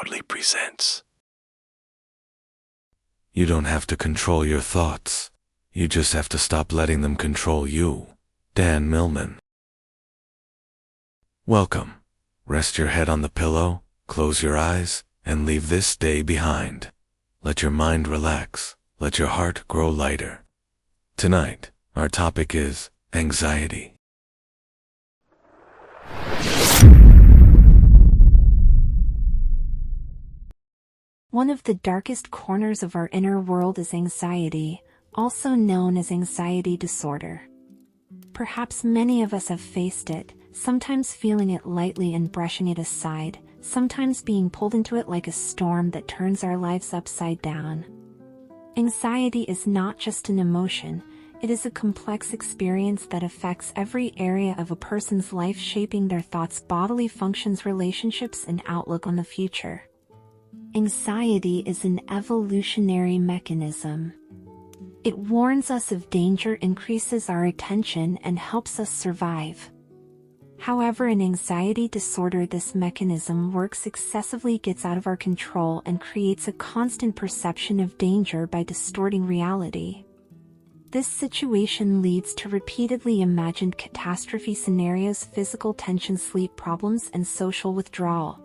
proudly presents. You don't have to control your thoughts. You just have to stop letting them control you. Dan Millman. Welcome. Rest your head on the pillow, close your eyes, and leave this day behind. Let your mind relax. Let your heart grow lighter. Tonight, our topic is anxiety. One of the darkest corners of our inner world is anxiety, also known as anxiety disorder. Perhaps many of us have faced it, sometimes feeling it lightly and brushing it aside, sometimes being pulled into it like a storm that turns our lives upside down. Anxiety is not just an emotion, it is a complex experience that affects every area of a person's life, shaping their thoughts, bodily functions, relationships, and outlook on the future. Anxiety is an evolutionary mechanism. It warns us of danger, increases our attention, and helps us survive. However, in anxiety disorder, this mechanism works excessively, gets out of our control, and creates a constant perception of danger by distorting reality. This situation leads to repeatedly imagined catastrophe scenarios, physical tension, sleep problems, and social withdrawal.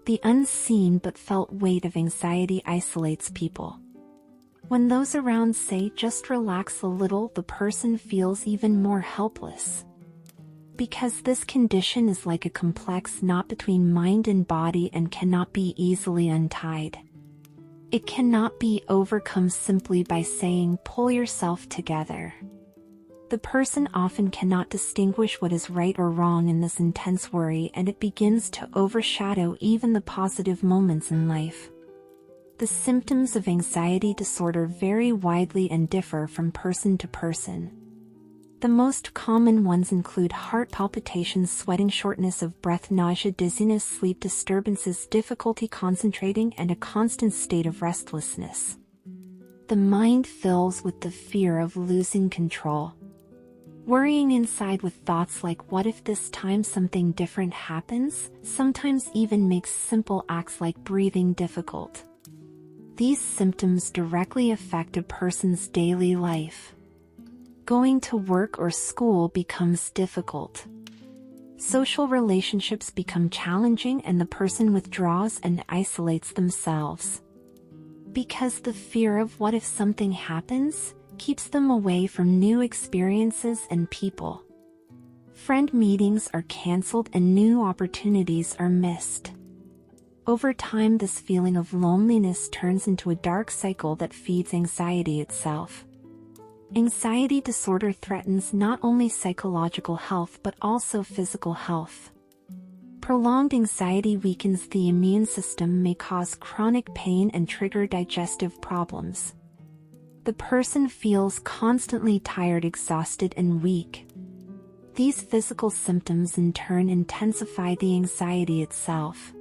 The unseen but felt weight of anxiety isolates people. When those around say, "Just relax a little," the person feels even more helpless. Because this condition is like a complex knot between mind and body and cannot be easily untied. It cannot be overcome simply by saying, "Pull yourself together." The person often cannot distinguish what is right or wrong in this intense worry, and it begins to overshadow even the positive moments in life. The symptoms of anxiety disorder vary widely and differ from person to person. The most common ones include heart palpitations, sweating, shortness of breath, nausea, dizziness, sleep disturbances, difficulty concentrating, and a constant state of restlessness. The mind fills with the fear of losing control. Worrying inside with thoughts like, "What if this time something different happens?" sometimes even makes simple acts like breathing difficult. These symptoms directly affect a person's daily life. Going to work or school becomes difficult. Social relationships become challenging, and the person withdraws and isolates themselves. Because the fear of "what if something happens" keeps them away from new experiences and people. Friend meetings are canceled and new opportunities are missed. Over time, this feeling of loneliness turns into a dark cycle that feeds anxiety itself. Anxiety disorder threatens not only psychological health but also physical health. Prolonged anxiety weakens the immune system, may cause chronic pain, and trigger digestive problems. The person feels constantly tired, exhausted, and weak. These physical symptoms in turn intensify the anxiety itself.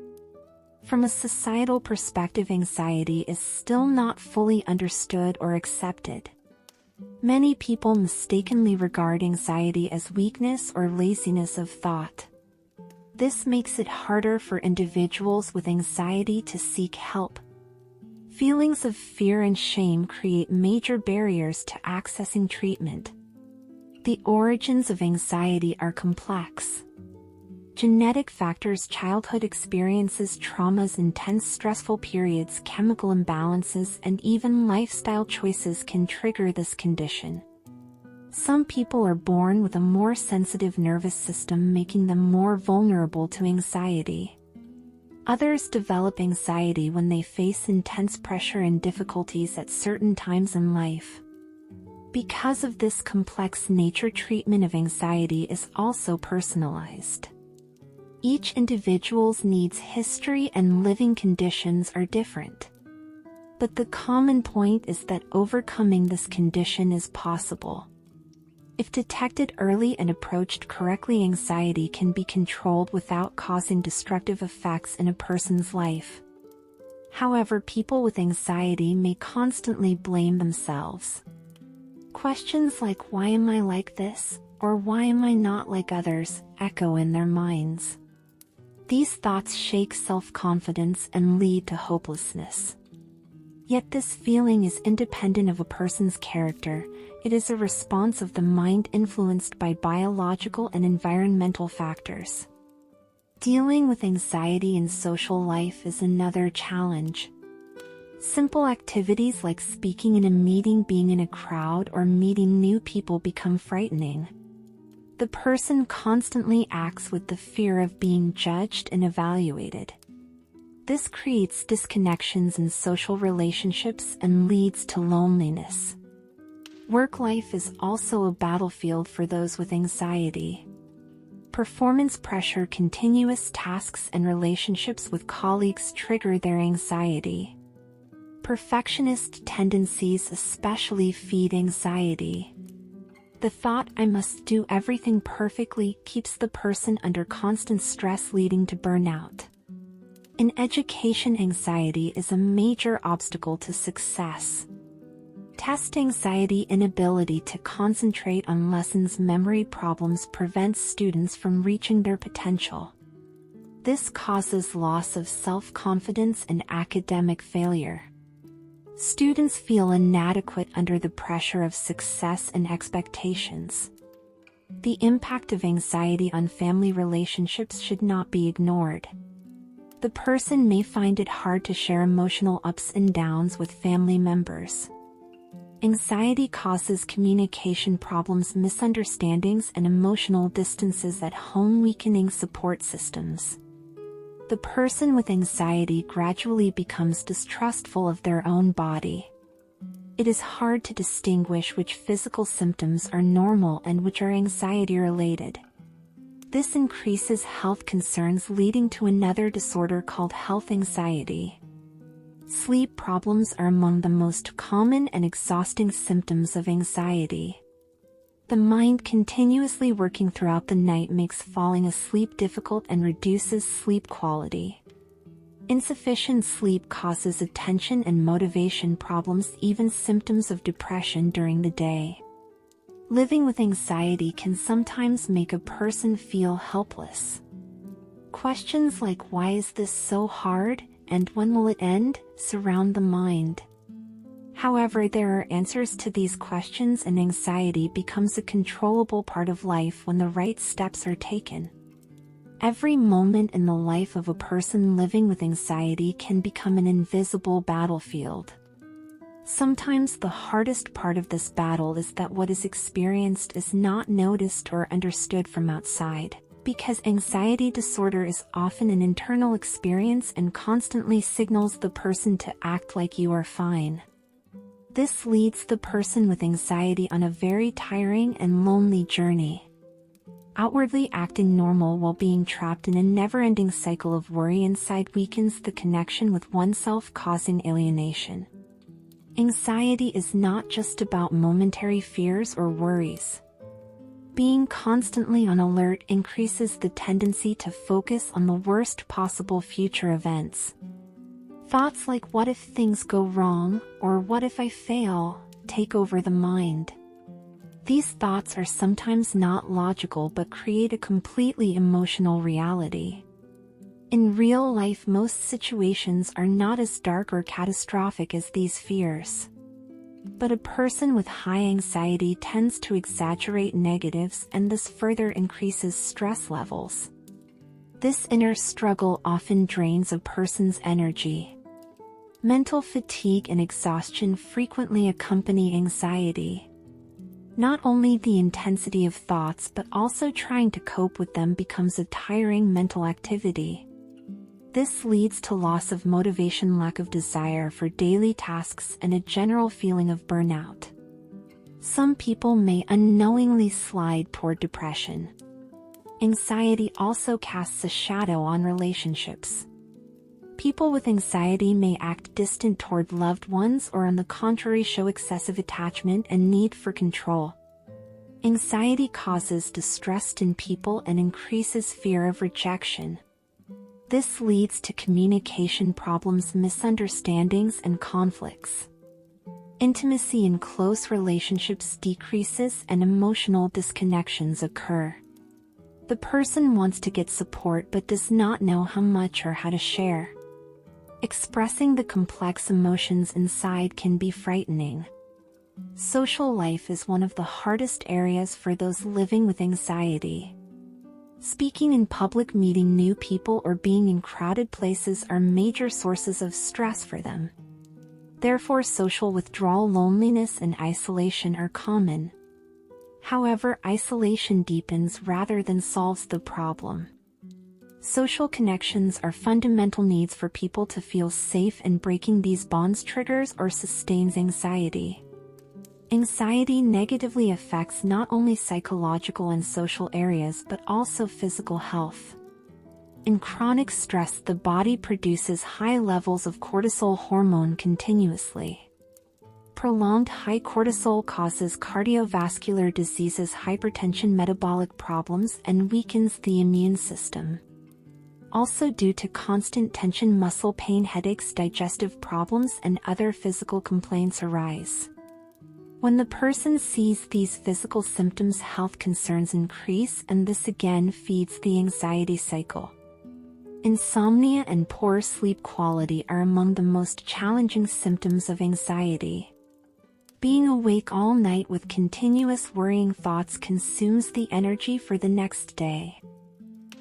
From a societal perspective, anxiety is still not fully understood or accepted. Many people mistakenly regard anxiety as weakness or laziness of thought. This makes it harder for individuals with anxiety to seek help. Feelings of fear and shame create major barriers to accessing treatment. The origins of anxiety are complex. Genetic factors, childhood experiences, traumas, intense stressful periods, chemical imbalances, and even lifestyle choices can trigger this condition. Some people are born with a more sensitive nervous system, making them more vulnerable to anxiety. Others develop anxiety when they face intense pressure and difficulties at certain times in life. Because of this complex nature, treatment of anxiety is also personalized. Each individual's needs, history, and living conditions are different. But the common point is that overcoming this condition is possible. If detected early and approached correctly, anxiety can be controlled without causing destructive effects in a person's life. However, people with anxiety may constantly blame themselves. Questions like, "Why am I like this?" or "Why am I not like others?" echo in their minds. These thoughts shake self-confidence and lead to hopelessness. Yet this feeling is independent of a person's character. It is a response of the mind influenced by biological and environmental factors. Dealing with anxiety in social life is another challenge. Simple activities like speaking in a meeting, being in a crowd, or meeting new people become frightening. The person constantly acts with the fear of being judged and evaluated. This creates disconnections in social relationships and leads to loneliness. Work life is also a battlefield for those with anxiety. Performance pressure, continuous tasks, and relationships with colleagues trigger their anxiety. Perfectionist tendencies especially feed anxiety. The thought, "I must do everything perfectly," keeps the person under constant stress, leading to burnout. In education, anxiety is a major obstacle to success. Test anxiety, inability to concentrate on lessons, memory problems prevents students from reaching their potential. This causes loss of self-confidence and academic failure. Students feel inadequate under the pressure of success and expectations. The impact of anxiety on family relationships should not be ignored. The person may find it hard to share emotional ups and downs with family members. Anxiety causes communication problems, misunderstandings, and emotional distances at home, weakening support systems. The person with anxiety gradually becomes distrustful of their own body. It is hard to distinguish which physical symptoms are normal and which are anxiety-related. This increases health concerns, leading to another disorder called health anxiety. Sleep problems are among the most common and exhausting symptoms of anxiety. The mind continuously working throughout the night makes falling asleep difficult and reduces sleep quality. Insufficient sleep causes attention and motivation problems, even symptoms of depression during the day. Living with anxiety can sometimes make a person feel helpless. Questions like "Why is this so hard?" and "When will it end?" surround the mind. However, there are answers to these questions, and anxiety becomes a controllable part of life when the right steps are taken. Every moment in the life of a person living with anxiety can become an invisible battlefield. Sometimes the hardest part of this battle is that what is experienced is not noticed or understood from outside, because anxiety disorder is often an internal experience and constantly signals the person to act like you are fine. This leads the person with anxiety on a very tiring and lonely journey. Outwardly acting normal while being trapped in a never-ending cycle of worry inside weakens the connection with oneself, causing alienation. Anxiety is not just about momentary fears or worries. Being constantly on alert increases the tendency to focus on the worst possible future events. Thoughts like "What if things go wrong?" or "What if I fail?" take over the mind. These thoughts are sometimes not logical but create a completely emotional reality. In real life, most situations are not as dark or catastrophic as these fears. But a person with high anxiety tends to exaggerate negatives, and this further increases stress levels. This inner struggle often drains a person's energy. Mental fatigue and exhaustion frequently accompany anxiety. Not only the intensity of thoughts but also trying to cope with them becomes a tiring mental activity. This leads to loss of motivation, lack of desire for daily tasks, and a general feeling of burnout. Some people may unknowingly slide toward depression. Anxiety also casts a shadow on relationships. People with anxiety may act distant toward loved ones, or on the contrary show excessive attachment and need for control. Anxiety causes distrust in people and increases fear of rejection. This leads to communication problems, misunderstandings, and conflicts. Intimacy in close relationships decreases and emotional disconnections occur. The person wants to get support but does not know how much or how to share. Expressing the complex emotions inside can be frightening. Social life is one of the hardest areas for those living with anxiety. Speaking in public, meeting new people, or being in crowded places are major sources of stress for them. Therefore, social withdrawal, loneliness, and isolation are common. However, isolation deepens rather than solves the problem. Social connections are fundamental needs for people to feel safe, and breaking these bonds triggers or sustains anxiety. Anxiety negatively affects not only psychological and social areas but also physical health. In chronic stress, the body produces high levels of cortisol hormone continuously. Prolonged high cortisol causes cardiovascular diseases, hypertension, metabolic problems, and weakens the immune system. Also, due to constant tension, muscle pain, headaches, digestive problems, and other physical complaints arise. When the person sees these physical symptoms, health concerns increase, and this again feeds the anxiety cycle. Insomnia and poor sleep quality are among the most challenging symptoms of anxiety. Being awake all night with continuous worrying thoughts consumes the energy for the next day.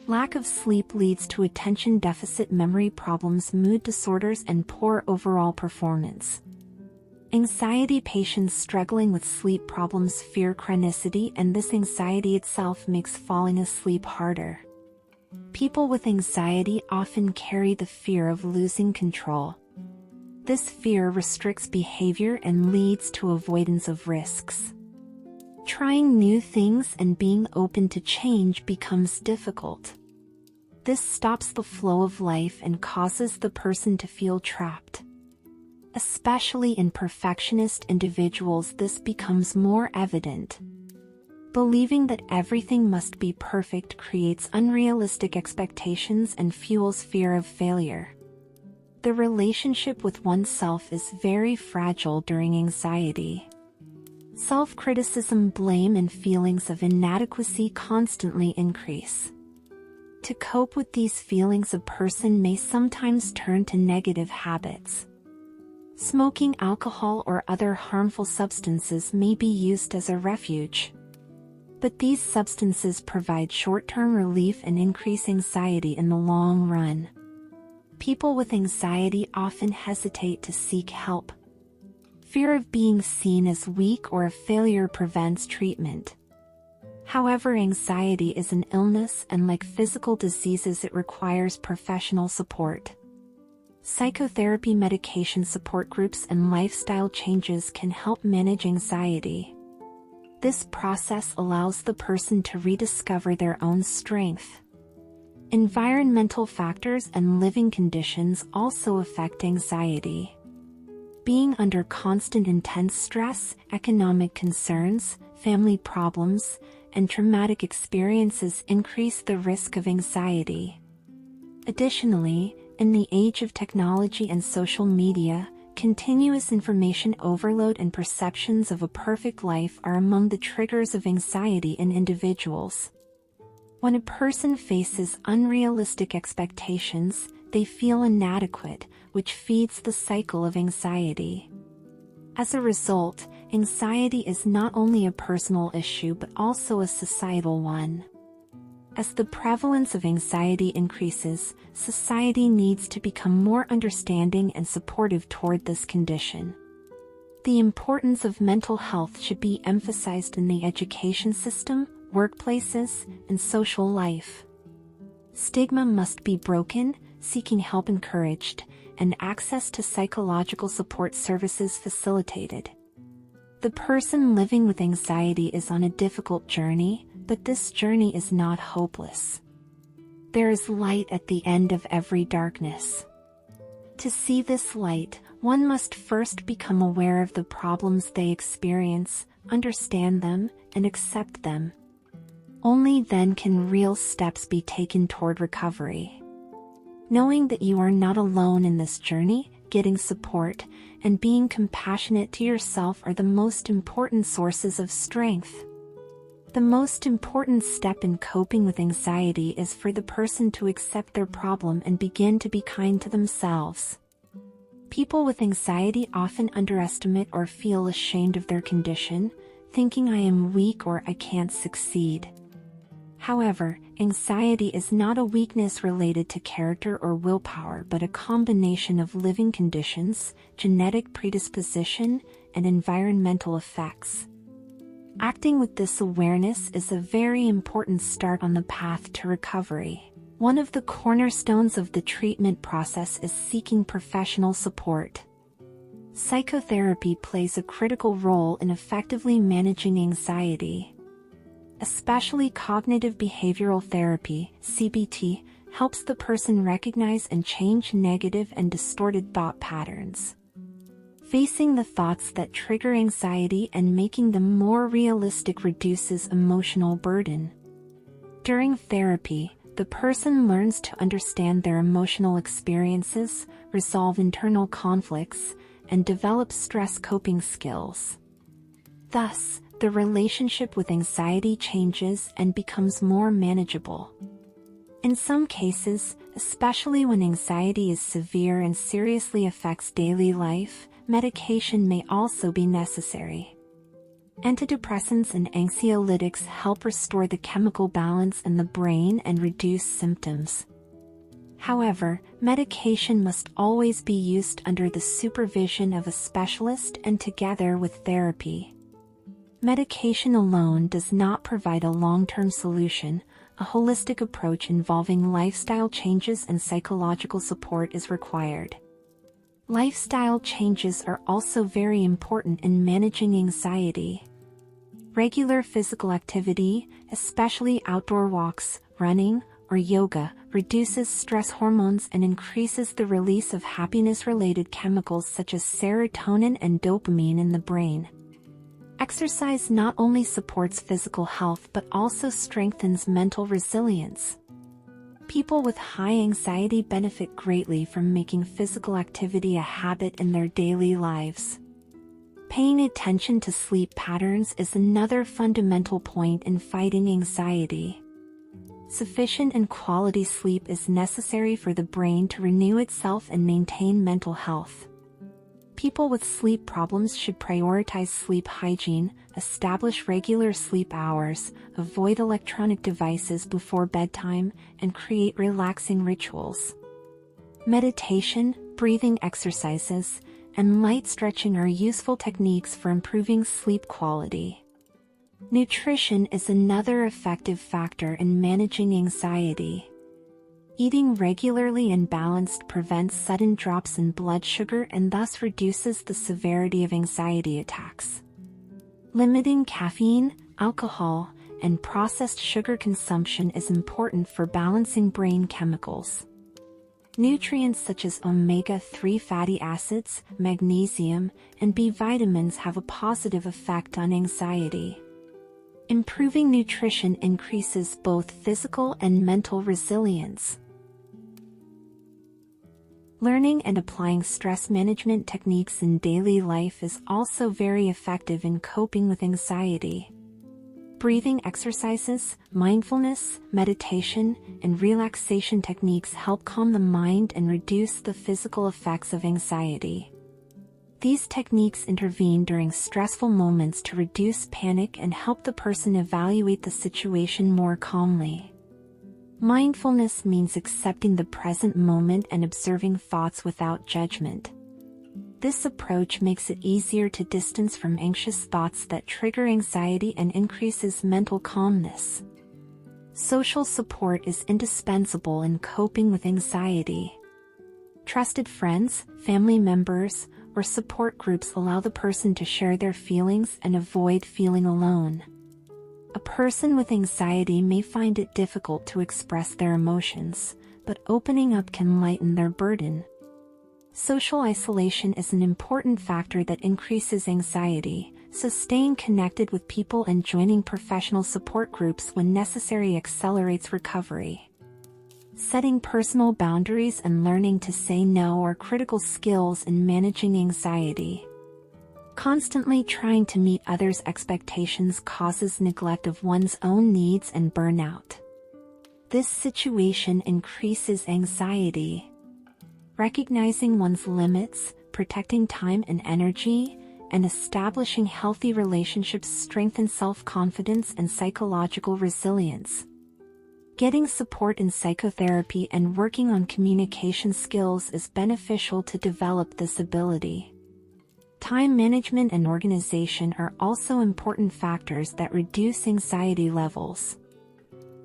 Lack of sleep leads to attention deficit, memory problems, mood disorders, and poor overall performance. Anxiety patients struggling with sleep problems fear chronicity, and this anxiety itself makes falling asleep harder. People with anxiety often carry the fear of losing control. This fear restricts behavior and leads to avoidance of risks. Trying new things and being open to change becomes difficult. This stops the flow of life and causes the person to feel trapped. Especially in perfectionist individuals, this becomes more evident. Believing that everything must be perfect creates unrealistic expectations and fuels fear of failure. The relationship with oneself is very fragile during anxiety. Self-criticism, blame, and feelings of inadequacy constantly increase. To cope with these feelings, a person may sometimes turn to negative habits. Smoking, alcohol, or other harmful substances may be used as a refuge. But these substances provide short-term relief and increase anxiety in the long run. People with anxiety often hesitate to seek help. Fear of being seen as weak or a failure prevents treatment. However, anxiety is an illness, and like physical diseases, it requires professional support. Psychotherapy, medication, support groups, and lifestyle changes can help manage anxiety. This process allows the person to rediscover their own strength. Environmental factors and living conditions also affect anxiety. Being under constant intense stress, economic concerns, family problems, and traumatic experiences increase the risk of anxiety. Additionally, in the age of technology and social media, continuous information overload and perceptions of a perfect life are among the triggers of anxiety in individuals. When a person faces unrealistic expectations, they feel inadequate, which feeds the cycle of anxiety. As a result, anxiety is not only a personal issue but also a societal one. As the prevalence of anxiety increases, society needs to become more understanding and supportive toward this condition. The importance of mental health should be emphasized in the education system, workplaces, and social life. Stigma must be broken, seeking help encouraged, and access to psychological support services facilitated. The person living with anxiety is on a difficult journey, but this journey is not hopeless. There is light at the end of every darkness. To see this light, one must first become aware of the problems they experience, understand them, and accept them. Only then can real steps be taken toward recovery. Knowing that you are not alone in this journey, getting support, and being compassionate to yourself are the most important sources of strength. The most important step in coping with anxiety is for the person to accept their problem and begin to be kind to themselves. People with anxiety often underestimate or feel ashamed of their condition, thinking I am weak or I can't succeed. However, anxiety is not a weakness related to character or willpower but a combination of living conditions, genetic predisposition, and environmental effects. Acting with this awareness is a very important start on the path to recovery. One of the cornerstones of the treatment process is seeking professional support. Psychotherapy plays a critical role in effectively managing anxiety. Especially cognitive behavioral therapy, CBT, helps the person recognize and change negative and distorted thought patterns. Facing the thoughts that trigger anxiety and making them more realistic reduces emotional burden. During therapy, the person learns to understand their emotional experiences, resolve internal conflicts, and develop stress coping skills. Thus, the relationship with anxiety changes and becomes more manageable. In some cases, especially when anxiety is severe and seriously affects daily life, medication may also be necessary. Antidepressants and anxiolytics help restore the chemical balance in the brain and reduce symptoms. However, medication must always be used under the supervision of a specialist and together with therapy. Medication alone does not provide a long-term solution. A holistic approach involving lifestyle changes and psychological support is required. Lifestyle changes are also very important in managing anxiety. Regular physical activity, especially outdoor walks, running, or yoga, reduces stress hormones and increases the release of happiness-related chemicals such as serotonin and dopamine in the brain. Exercise not only supports physical health but also strengthens mental resilience. People with high anxiety benefit greatly from making physical activity a habit in their daily lives. Paying attention to sleep patterns is another fundamental point in fighting anxiety. Sufficient and quality sleep is necessary for the brain to renew itself and maintain mental health. People with sleep problems should prioritize sleep hygiene, establish regular sleep hours, avoid electronic devices before bedtime, and create relaxing rituals. Meditation, breathing exercises, and light stretching are useful techniques for improving sleep quality. Nutrition is another effective factor in managing anxiety. Eating regularly and balanced prevents sudden drops in blood sugar and thus reduces the severity of anxiety attacks. Limiting caffeine, alcohol, and processed sugar consumption is important for balancing brain chemicals. Nutrients such as omega-3 fatty acids, magnesium, and B vitamins have a positive effect on anxiety. Improving nutrition increases both physical and mental resilience. Learning and applying stress management techniques in daily life is also very effective in coping with anxiety. Breathing exercises, mindfulness, meditation, and relaxation techniques help calm the mind and reduce the physical effects of anxiety. These techniques intervene during stressful moments to reduce panic and help the person evaluate the situation more calmly. Mindfulness means accepting the present moment and observing thoughts without judgment. This approach makes it easier to distance from anxious thoughts that trigger anxiety and increases mental calmness. Social support is indispensable in coping with anxiety. Trusted friends, family members, or support groups allow the person to share their feelings and avoid feeling alone. A person with anxiety may find it difficult to express their emotions, but opening up can lighten their burden. Social isolation is an important factor that increases anxiety, so staying connected with people and joining professional support groups when necessary accelerates recovery. Setting personal boundaries and learning to say no are critical skills in managing anxiety. Constantly trying to meet others' expectations causes neglect of one's own needs and burnout. This situation increases anxiety. Recognizing one's limits, protecting time and energy, and establishing healthy relationships strengthen self-confidence and psychological resilience. Getting support in psychotherapy and working on communication skills is beneficial to develop this ability. Time management and organization are also important factors that reduce anxiety levels.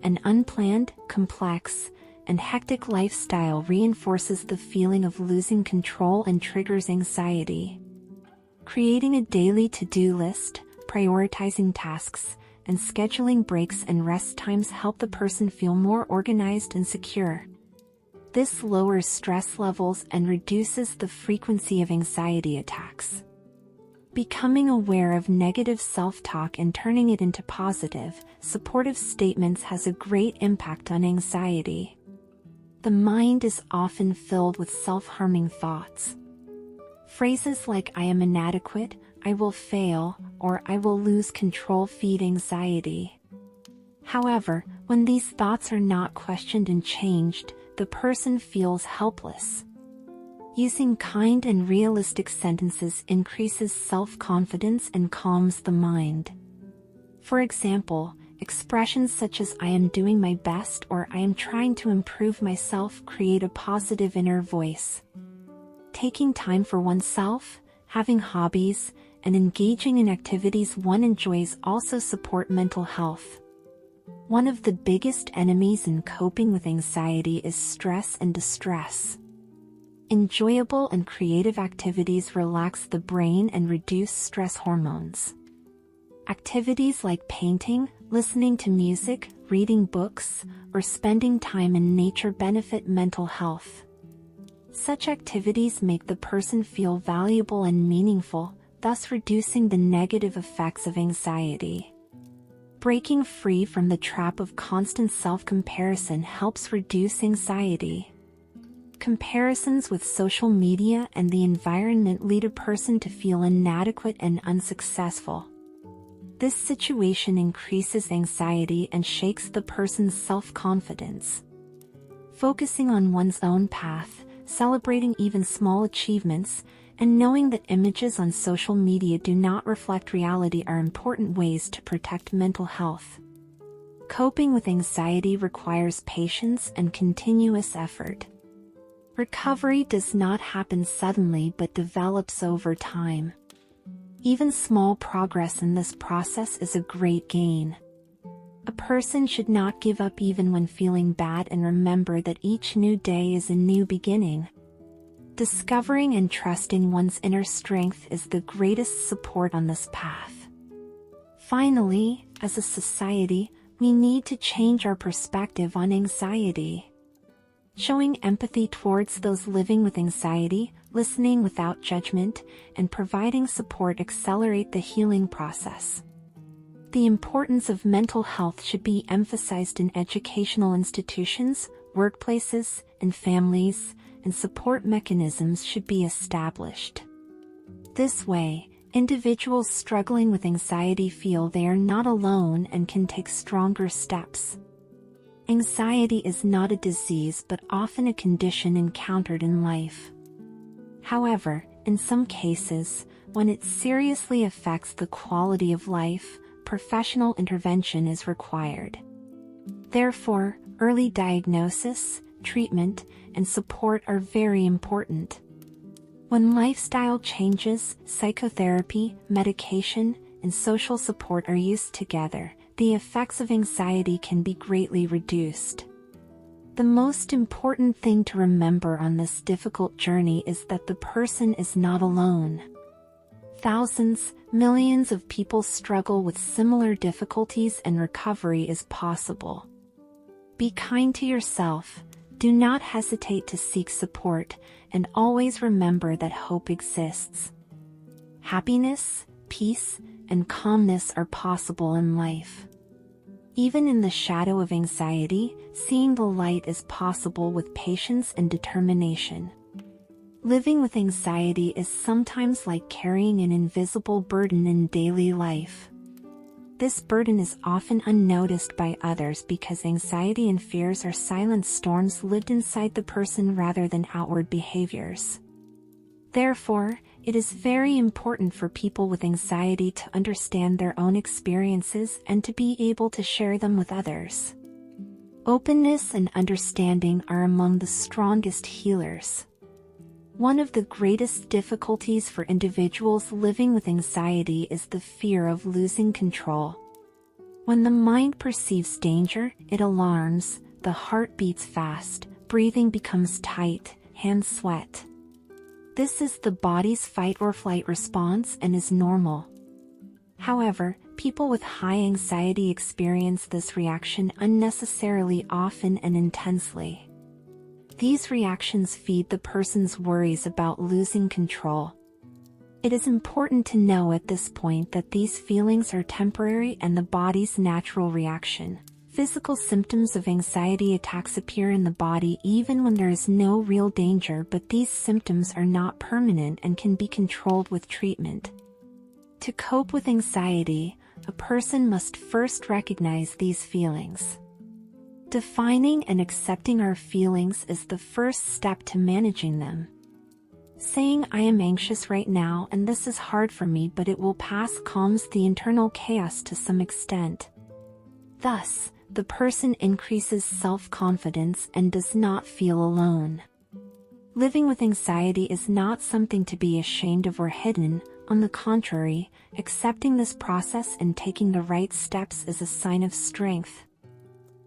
An unplanned, complex, and hectic lifestyle reinforces the feeling of losing control and triggers anxiety. Creating a daily to-do list, prioritizing tasks, and scheduling breaks and rest times help the person feel more organized and secure. This lowers stress levels and reduces the frequency of anxiety attacks. Becoming aware of negative self-talk and turning it into positive, supportive statements has a great impact on anxiety. The mind is often filled with self-harming thoughts. Phrases like "I am inadequate," "I will fail," or "I will lose control" feed anxiety. However, when these thoughts are not questioned and changed, the person feels helpless. Using kind and realistic sentences increases self-confidence and calms the mind. For example, expressions such as "I am doing my best" or "I am trying to improve myself" create a positive inner voice. Taking time for oneself, having hobbies, and engaging in activities one enjoys also support mental health. One of the biggest enemies in coping with anxiety is stress and distress. Enjoyable and creative activities relax the brain and reduce stress hormones. Activities like painting, listening to music, reading books, or spending time in nature benefit mental health. Such activities make the person feel valuable and meaningful, thus reducing the negative effects of anxiety. Breaking free from the trap of constant self-comparison helps reduce anxiety. Comparisons with social media and the environment lead a person to feel inadequate and unsuccessful. This situation increases anxiety and shakes the person's self-confidence. Focusing on one's own path, celebrating even small achievements, and knowing that images on social media do not reflect reality are important ways to protect mental health. Coping with anxiety requires patience and continuous effort. Recovery does not happen suddenly but develops over time. Even small progress in this process is a great gain. A person should not give up even when feeling bad and remember that each new day is a new beginning. Discovering and trusting one's inner strength is the greatest support on this path. Finally, as a society, we need to change our perspective on anxiety. Showing empathy towards those living with anxiety, listening without judgment, and providing support accelerate the healing process. The importance of mental health should be emphasized in educational institutions, workplaces, and families, and support mechanisms should be established. This way, individuals struggling with anxiety feel they are not alone and can take stronger steps. Anxiety is not a disease but often a condition encountered in life. However, in some cases, when it seriously affects the quality of life, professional intervention is required. Therefore, early diagnosis, treatment, and support are very important. When lifestyle changes, psychotherapy, medication, and social support are used together, the effects of anxiety can be greatly reduced. The most important thing to remember on this difficult journey is that the person is not alone. Thousands, millions of people struggle with similar difficulties and recovery is possible. Be kind to yourself, do not hesitate to seek support, and always remember that hope exists. Happiness, peace, and calmness are possible in life. Even in the shadow of anxiety, seeing the light is possible with patience and determination. Living with anxiety is sometimes like carrying an invisible burden in daily life. This burden is often unnoticed by others because anxiety and fears are silent storms lived inside the person rather than outward behaviors. Therefore, it is very important for people with anxiety to understand their own experiences and to be able to share them with others. Openness and understanding are among the strongest healers. One of the greatest difficulties for individuals living with anxiety is the fear of losing control. When the mind perceives danger, it alarms, the heart beats fast, breathing becomes tight, hands sweat. This is the body's fight or flight response and is normal. However, people with high anxiety experience this reaction unnecessarily often and intensely. These reactions feed the person's worries about losing control. It is important to know at this point that these feelings are temporary and the body's natural reaction. Physical symptoms of anxiety attacks appear in the body even when there is no real danger, but these symptoms are not permanent and can be controlled with treatment. To cope with anxiety, a person must first recognize these feelings. Defining and accepting our feelings is the first step to managing them. Saying "I am anxious right now and this is hard for me but it will pass" calms the internal chaos to some extent. Thus, the person increases self-confidence and does not feel alone. Living with anxiety is not something to be ashamed of or hidden. On the contrary, accepting this process and taking the right steps is a sign of strength.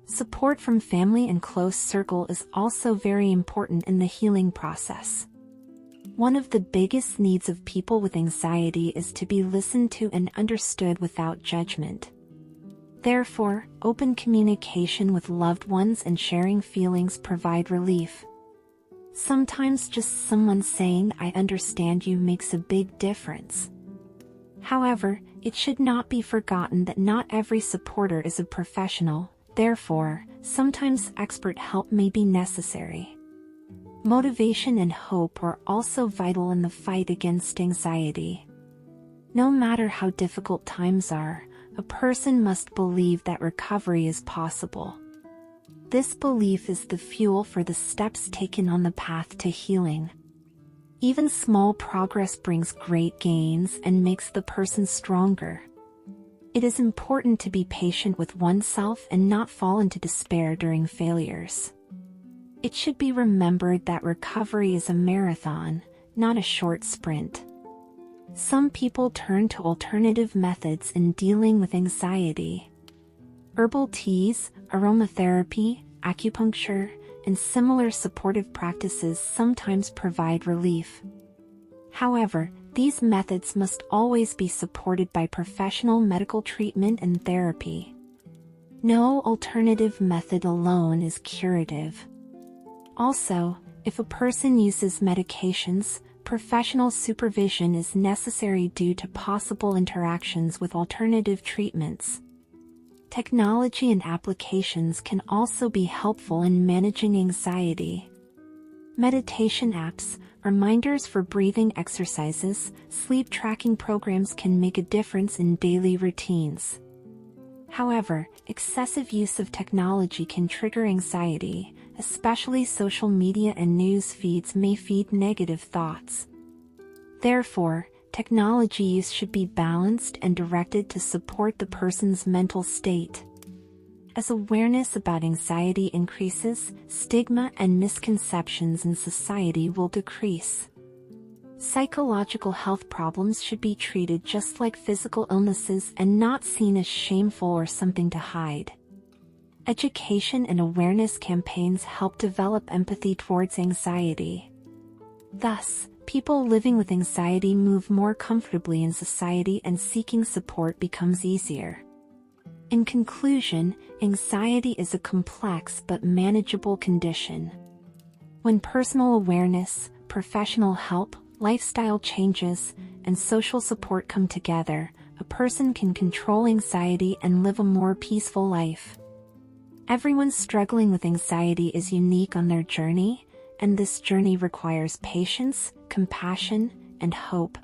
Support from family and close circle is also very important in the healing process. One of the biggest needs of people with anxiety is to be listened to and understood without judgment. Therefore, open communication with loved ones and sharing feelings provide relief. Sometimes just someone saying "I understand you" makes a big difference. However, it should not be forgotten that not every supporter is a professional, therefore, sometimes expert help may be necessary. Motivation and hope are also vital in the fight against anxiety. No matter how difficult times are, a person must believe that recovery is possible. This belief is the fuel for the steps taken on the path to healing. Even small progress brings great gains and makes the person stronger. It is important to be patient with oneself and not fall into despair during failures. It should be remembered that recovery is a marathon, not a short sprint. Some people turn to alternative methods in dealing with anxiety. Herbal teas, aromatherapy, acupuncture, and similar supportive practices sometimes provide relief. However, these methods must always be supported by professional medical treatment and therapy. No alternative method alone is curative. Also, if a person uses medications, professional supervision is necessary due to possible interactions with alternative treatments. Technology and applications can also be helpful in managing anxiety. Meditation apps, reminders for breathing exercises, sleep tracking programs can make a difference in daily routines. However, excessive use of technology can trigger anxiety, especially social media and news feeds may feed negative thoughts. Therefore, technology use should be balanced and directed to support the person's mental state. As awareness about anxiety increases, stigma and misconceptions in society will decrease. Psychological health problems should be treated just like physical illnesses and not seen as shameful or something to hide. Education and awareness campaigns help develop empathy towards anxiety. Thus, people living with anxiety move more comfortably in society and seeking support becomes easier. In conclusion, anxiety is a complex but manageable condition. When personal awareness, professional help, lifestyle changes, and social support come together, a person can control anxiety and live a more peaceful life. Everyone struggling with anxiety is unique on their journey, and this journey requires patience, compassion, and hope.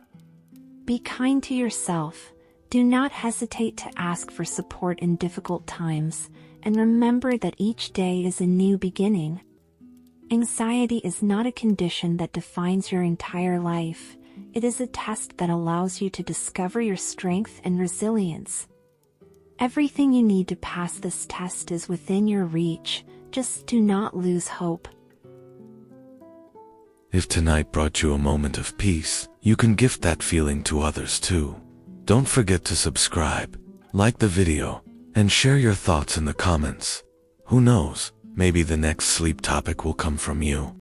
Be kind to yourself. Do not hesitate to ask for support in difficult times, and remember that each day is a new beginning. Anxiety is not a condition that defines your entire life. It is a test that allows you to discover your strength and resilience. Everything you need to pass this test is within your reach. Just do not lose hope. If tonight brought you a moment of peace, you can gift that feeling to others too. Don't forget to subscribe, like the video, and share your thoughts in the comments. Who knows, maybe the next sleep topic will come from you.